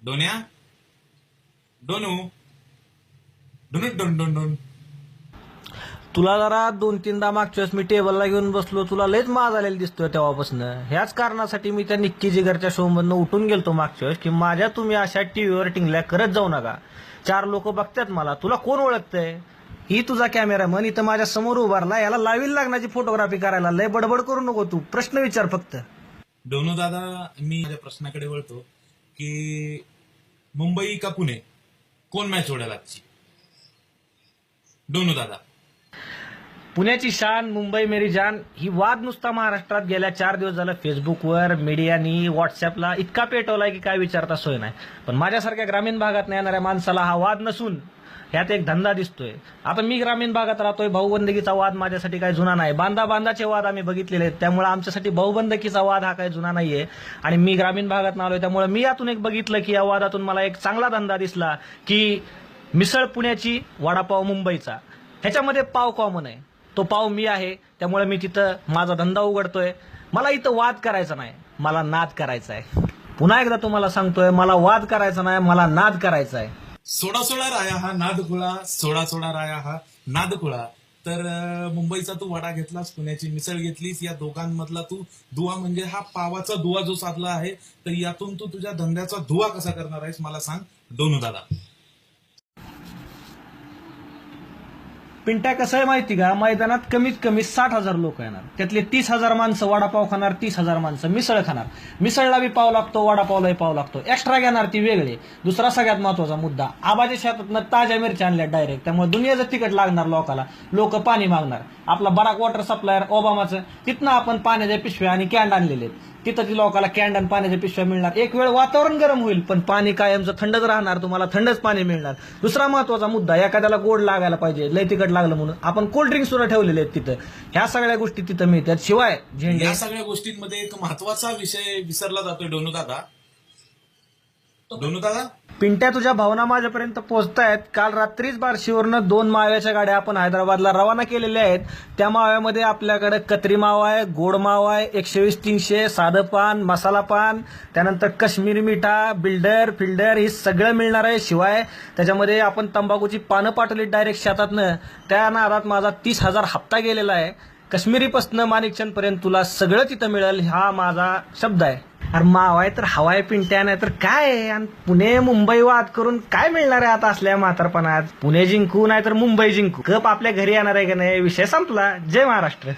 डोन्या डोनू डोनू डोन डोन डोन. तुला जरा 2-3दा मागच्या वेळेस मी टेबलला घेऊन बसलो, तुला लयच माज आलेला दिसतोय तेव्हापासून. ह्याच कारणासाठी मी त्या निक्की जिगरच्या शो मधनं उठून गेलतो मागच्या वेळेस की माझ्या तुम्ही अशा टीव्हीवर टिंगल्या करत जाऊ नका. 4 लोक बघतात मला, तुला कोण ओळखतंय? ही तुझा कॅमेरामन इथं माझ्या समोर उभारला, याला लावील लागण्याची फोटोग्राफी करायला. लय बडबड करू नको तू, प्रश्न विचार फक्त. डोनू दादा, मी माझ्या प्रश्नाकडे वळतो की मुंबई का पुणे, कोण मॅच उडेल आजची? डोनू दादा. पुण्याची शान, मुंबई मेरी जान, ही वाद नुसता महाराष्ट्रात गेल्या 4 दिवस झालं फेसबुकवर, मीडियानी, व्हॉट्सअपला इतका पेटवलाय की काय विचारता सोय नाही. पण माझ्यासारख्या ग्रामीण भागात येणाऱ्या माणसाला हा वाद नसून ह्यात एक धंदा दिसतोय. आता मी ग्रामीण भागात राहतोय, भाऊबंदकीचा वाद माझ्यासाठी काही जुना नाही. बांधाचे वाद आम्ही बघितलेले आहेत, त्यामुळे आमच्यासाठी भाऊबंदकीचा वाद हा काही जुना नाहीये. आणि मी ग्रामीण भागात आलोय, त्यामुळे मी यातून एक बघितलं की या वादातून मला एक चांगला धंदा दिसला की मिसळ पुण्याची, वडापाव मुंबईचा. ह्याच्यामध्ये पाव कॉमन आहे, तो पाव मी आहे. त्यामुळे मी तिथं माझा धंदा उघडतोय. मला इथं वाद करायचा नाही, मला नाद करायचा आहे. पुन्हा एकदा तुम्हाला सांगतोय, मला वाद करायचा नाही, मला नाद करायचा आहे. सोडा सोडा राया हा नादखुळा, सोडा सोडा राया हा नादखुळा. तर मुंबईचा तू वडा घेतलास, पुण्याची मिसळ घेतलीस, या दोघांमधला तू दुवा म्हणजे हा पावाचा दुवा जो साधला आहे, तर यातून तू तुझ्या धंद्याचा दुवा कसा करणार आहेस मला सांग डोनू दादा. पिंट्या, कसं आहे माहिती का, मैदानात कमीत कमी 60,000 लोक येणार, त्यातले 30,000 माणसं वडापाव खाणार, 30,000 माणसं मिसळ खाणार. मिसळला बी पाव लागतो, वडापावलाही पाव लागतो. एक्स्ट्रा घेणार ती वेगळी. दुसरा सगळ्यात महत्वाचा मुद्दा, आबाच्या शेतातनं ताज्या मिरच्या आणल्या डायरेक्ट, त्यामुळे दुनियाचं तिकट लागणार लोकाला. लोक पाणी मागणार. आपला बराक वॉटर सप्लायर ओबामाचं, तिथनं आपण पाण्याच्या पिशव्या आणि कॅन्ड आणलेले आहेत. तिथं ती लोकांना कॅन्ड आणि पाण्याच्या पिशव्या मिळणार. एक वेळ वातावरण गरम होईल, पण पाणी कायमचं थंडच राहणार, तुम्हाला थंडच पाणी मिळणार. दुसरा महत्वाचा मुद्दा, एखाद्याला गोड लागायला पाहिजे, लय तिखट लागलं म्हणून आपण कोल्ड्रिंक सुद्धा ठेवलेले आहेत तिथं. ह्या सगळ्या गोष्टी तिथं मिळतात. शिवाय झेंडे, या सगळ्या गोष्टींमध्ये एक महत्वाचा विषय विसरला जातोय डोनू दादा. डोनू दादा, पिंट्या, तुझ्या भावना माझ्यापर्यंत पोहोचतायत. काल रात्रीच बार्शीवरनं 2 माव्याच्या गाड्या आपण हैदराबादला रवाना केलेल्या आहेत. त्या माव्यामध्ये आपल्याकडे कत्री मावा आहे, गोड मावा आहे, 120-300, साधं पान, मसाला पान, त्यानंतर काश्मीरी मिठा, बिल्डर फिल्डर, हे सगळं मिळणार आहे. शिवाय त्याच्यामध्ये आपण तंबाखूची पानं पाठवली डायरेक्ट शेतातनं. त्या नादात माझा 30,000 हप्ता गेलेला आहे. काश्मीरीपासनं माणिकचंद पर्यंत तुला सगळं तिथं मिळेल, हा माझा शब्द आहे. अरे मावा आहे तर हवाय पिंट्या, नाही तर काय आहे. आणि पुणे मुंबई वाद करून काय मिळणार आहे आता असल्या म्हातारपणात? पुणे जिंकू नाही तर मुंबई जिंकू, कप आपल्या घरी येणार आहे का नाही, विषय संपला. जय महाराष्ट्र.